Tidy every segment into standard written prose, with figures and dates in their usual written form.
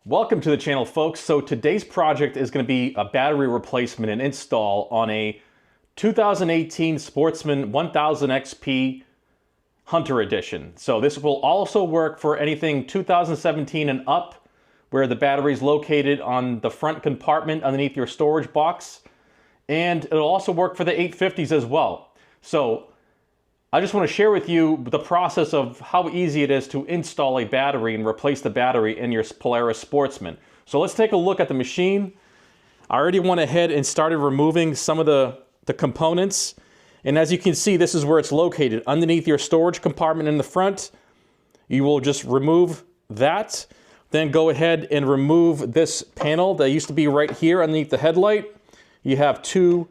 Welcome to the channel, folks. So today's project is going to be a battery replacement and install on a 2018 Sportsman 1000 XP Hunter Edition. So this will also work for anything 2017 and up, where the battery is located on the front compartment underneath your storage box. And it'll also work for the 850s as well. So I just want to share with you the process of how easy it is to install a battery and replace the battery in your Polaris Sportsman. So let's take a look at the machine. I already went ahead and started removing some of the components. And as you can see, this is where it's located, underneath your storage compartment in the front. You will just remove that. Then go ahead and remove this panel that used to be right here underneath the headlight. You have two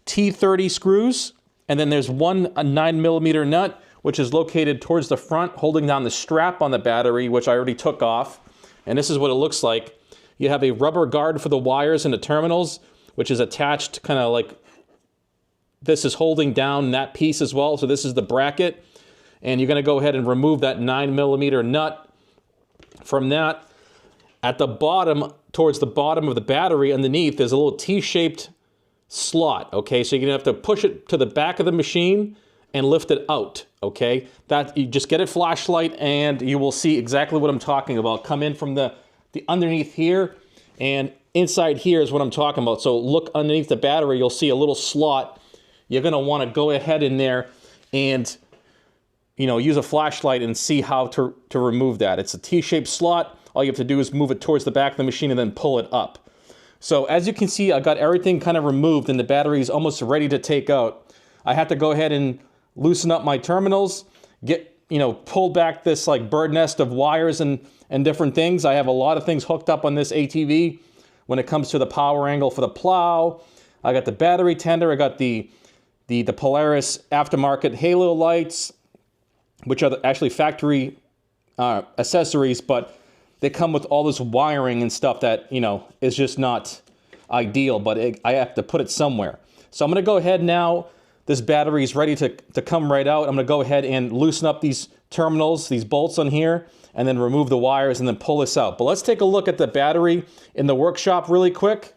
T30 screws. And then there's a 9mm nut, which is located towards the front, holding down the strap on the battery, which I already took off. And this is what it looks like. You have a rubber guard for the wires and the terminals, which is attached kind of like this is holding down that piece as well. So this is the bracket. And you're going to go ahead and remove that 9mm nut. From that, at the bottom, towards the bottom of the battery underneath, there's a little T-shaped slot, okay? So you're gonna have to push it to the back of the machine and lift it out, okay? That, you just get a flashlight and you will see exactly what I'm talking about. Come in from the underneath here, and inside here is what I'm talking about. So look underneath the battery, you'll see a little slot. You're gonna wanna go ahead in there and, you know, use a flashlight and see how to remove that. It's a T-shaped slot. All you have to do is move it towards the back of the machine and then pull it up. So as you can see, I got everything kind of removed and the battery is almost ready to take out. I had to go ahead and loosen up my terminals, pull back this like bird nest of wires and different things. I have a lot of things hooked up on this ATV when it comes to the power angle for the plow. I got the battery tender, I got the Polaris aftermarket halo lights, which are actually factory accessories, but they come with all this wiring and stuff that, you know, is just not ideal, but I have to put it somewhere. So I'm gonna go ahead now, this battery is ready to come right out. I'm gonna go ahead and loosen up these terminals, these bolts on here, and then remove the wires and then pull this out. But let's take a look at the battery in the workshop really quick.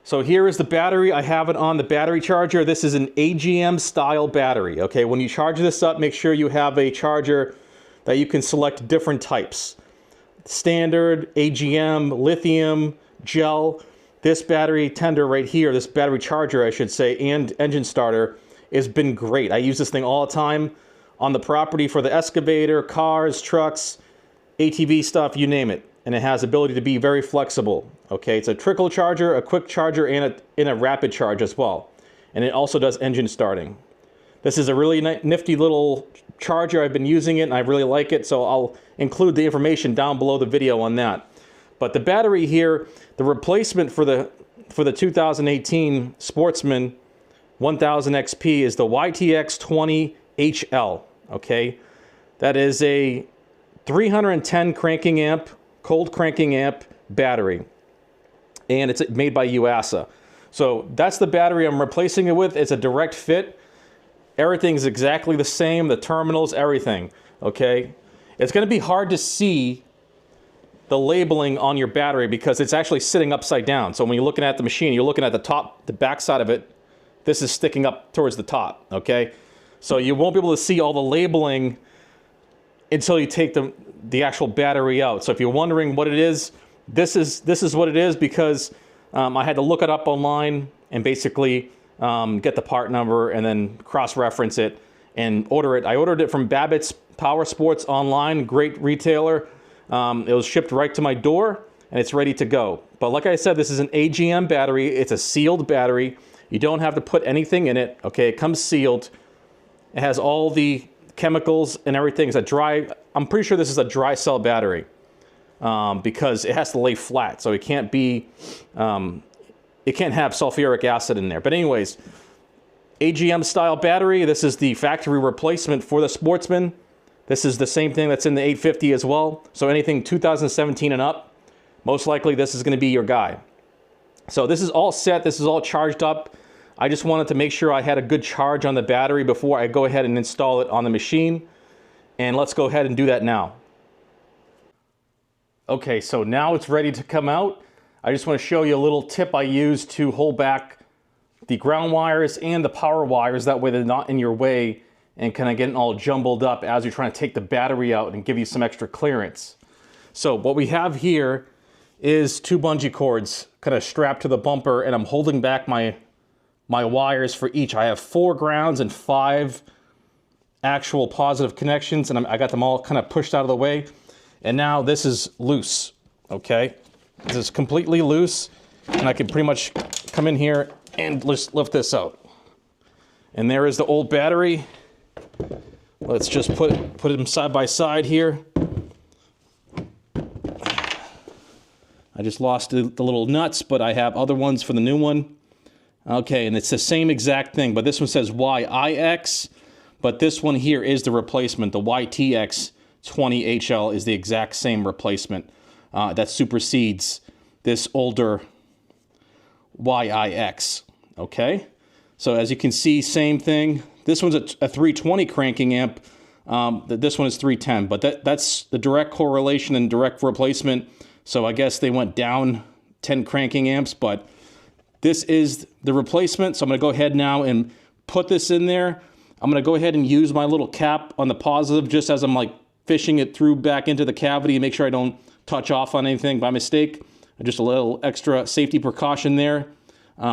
So here is the battery. I have it on the battery charger. This is an AGM style battery, okay? When you charge this up, make sure you have a charger that you can select different types. Standard, AGM, lithium, gel. This battery tender right here, this battery charger, I should say, and engine starter has been great. I use this thing all the time on the property for the excavator, cars, trucks, ATV stuff, you name it. And it has ability to be very flexible. Okay, it's a trickle charger, a quick charger, and a rapid charge as well. And it also does engine starting. This is a really nifty little charger. I've been using it and I really like it, so I'll include the information down below the video on that. But the battery here, the replacement for the 2018 Sportsman 1000 XP is the YTX20HL, okay? That is a 310 cranking amp, cold cranking amp battery, and it's made by YUASA. So that's the battery I'm replacing it with. It's a direct fit. Everything's exactly the same, the terminals, everything, okay? It's gonna be hard to see the labeling on your battery because it's actually sitting upside down. So when you're looking at the machine, you're looking at the top, the back side of it, this is sticking up towards the top, okay? So you won't be able to see all the labeling until you take the actual battery out. So if you're wondering what it is, this is what it is, because I had to look it up online and basically get the part number and then cross-reference it and order it. I ordered it from Babbitt's Power Sports online, great retailer. It was shipped right to my door and it's ready to go. But like I said, this is an AGM battery. It's a sealed battery. You don't have to put anything in it, okay? It comes sealed. It has all the chemicals and everything. It's a dry, I'm pretty sure this is a dry cell battery because it has to lay flat, so it can't be, it can't have sulfuric acid in there. But anyways, AGM style battery. This is the factory replacement for the Sportsman. This is the same thing that's in the 850 as well. So anything 2017 and up, most likely this is going to be your guy. So this is all set. This is all charged up. I just wanted to make sure I had a good charge on the battery before I go ahead and install it on the machine. And let's go ahead and do that now. Okay, so now it's ready to come out. I just want to show you a little tip I use to hold back the ground wires and the power wires. That way they're not in your way and kind of getting all jumbled up as you're trying to take the battery out and give you some extra clearance. So what we have here is 2 bungee cords kind of strapped to the bumper, and I'm holding back my wires for each. I have 4 grounds and 5 actual positive connections, and I got them all kind of pushed out of the way. And now this is loose, okay? This is completely loose, and I can pretty much come in here and just lift this out. And there is the old battery. Let's just put them side by side here. I just lost the little nuts, but I have other ones for the new one. Okay, and it's the same exact thing, but this one says YIX, but this one here is the replacement. The YTX20HL is the exact same replacement that supersedes this older YIX, okay? So as you can see, same thing. This one's a 320 cranking amp. This one is 310, but that's the direct correlation and direct replacement. So I guess they went down 10 cranking amps, but this is the replacement. So I'm gonna go ahead now and put this in there. I'm gonna go ahead and use my little cap on the positive just as I'm like fishing it through back into the cavity and make sure I don't touch off on anything by mistake. Just a little extra safety precaution there,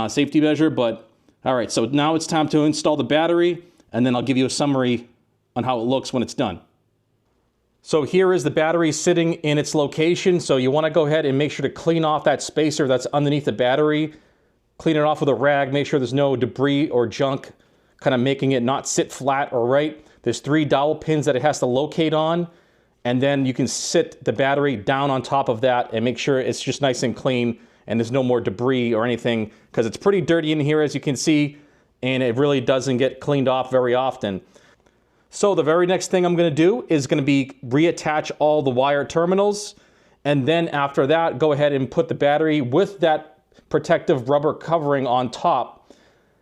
safety measure. But all right, so now it's time to install the battery, and then I'll give you a summary on how it looks when it's done. So here is the battery sitting in its location. So you want to go ahead and make sure to clean off that spacer that's underneath the battery. Clean it off with a rag, make sure there's no debris or junk kind of making it not sit flat or right. There's 3 dowel pins that it has to locate on, and then you can sit the battery down on top of that and make sure it's just nice and clean and there's no more debris or anything, because it's pretty dirty in here, as you can see, and it really doesn't get cleaned off very often. So the very next thing I'm going to do is going to be reattach all the wire terminals, and then after that go ahead and put the battery with that protective rubber covering on top.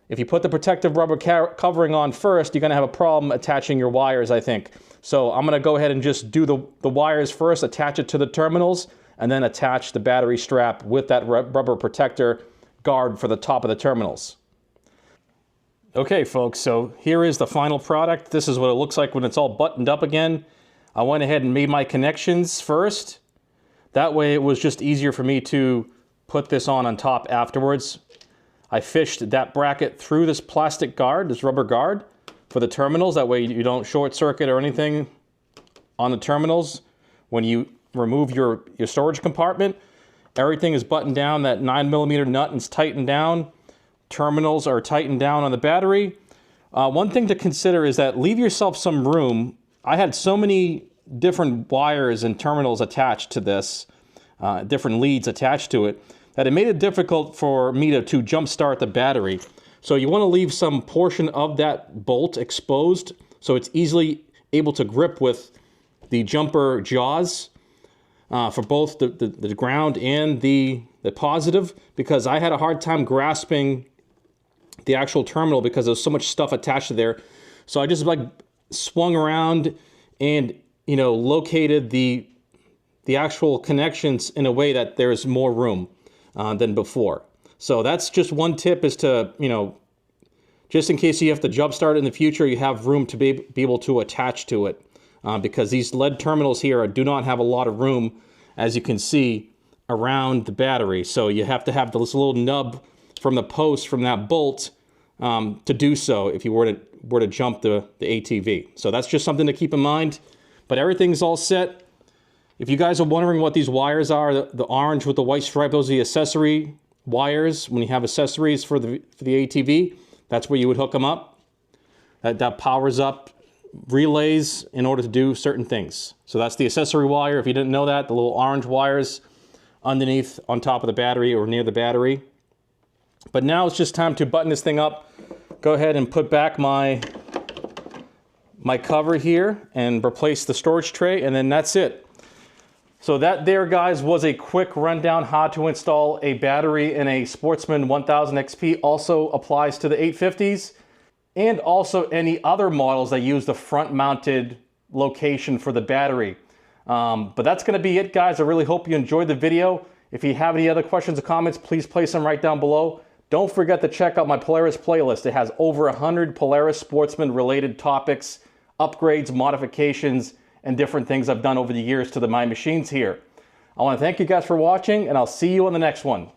If you put the protective rubber covering on first, you're going to have a problem attaching your wires, I think. So I'm going to go ahead and just do the wires first, attach it to the terminals, and then attach the battery strap with that rubber protector guard for the top of the terminals. Okay folks, so here is the final product. This is what it looks like when it's all buttoned up again. I went ahead and made my connections first. That way it was just easier for me to put this on top afterwards. I fished that bracket through this plastic guard, this rubber guard, for the terminals. That way you don't short circuit or anything on the terminals. When you remove your storage compartment, everything is buttoned down. That 9mm nut is tightened down. Terminals are tightened down on the battery. One thing to consider is that leave yourself some room. I had so many different wires and terminals attached to this, different leads attached to it, that it made it difficult for me to jump start the battery. So you want to leave some portion of that bolt exposed so it's easily able to grip with the jumper jaws for both the ground and the positive, because I had a hard time grasping the actual terminal because there's so much stuff attached to there. So I just like swung around and, you know, located the actual connections in a way that there's more room than before. So that's just one tip, is to, you know, just in case you have to jump start in the future, you have room to be able to attach to it, because these lead terminals here do not have a lot of room, as you can see, around the battery. So you have to have this little nub from the post from that bolt to do so if you were to jump the ATV. So that's just something to keep in mind. But everything's all set. If you guys are wondering what these wires are, the orange with the white stripe, those are the accessory wires. When you have accessories for the ATV, that's where you would hook them up. That powers up relays in order to do certain things. So that's the accessory wire. If you didn't know that, the little orange wires underneath on top of the battery or near the battery. But now it's just time to button this thing up. Go ahead and put back my cover here and replace the storage tray, and then that's it. So that there, guys, was a quick rundown how to install a battery in a Sportsman 1000 XP. Also applies to the 850s and also any other models that use the front mounted location for the battery. But that's going to be it, guys. I really hope you enjoyed the video. If you have any other questions or comments, please place them right down below. Don't forget to check out my Polaris playlist. It has over 100 Polaris Sportsman related topics, upgrades, modifications, and different things I've done over the years to my machines here. I want to thank you guys for watching, and I'll see you on the next one.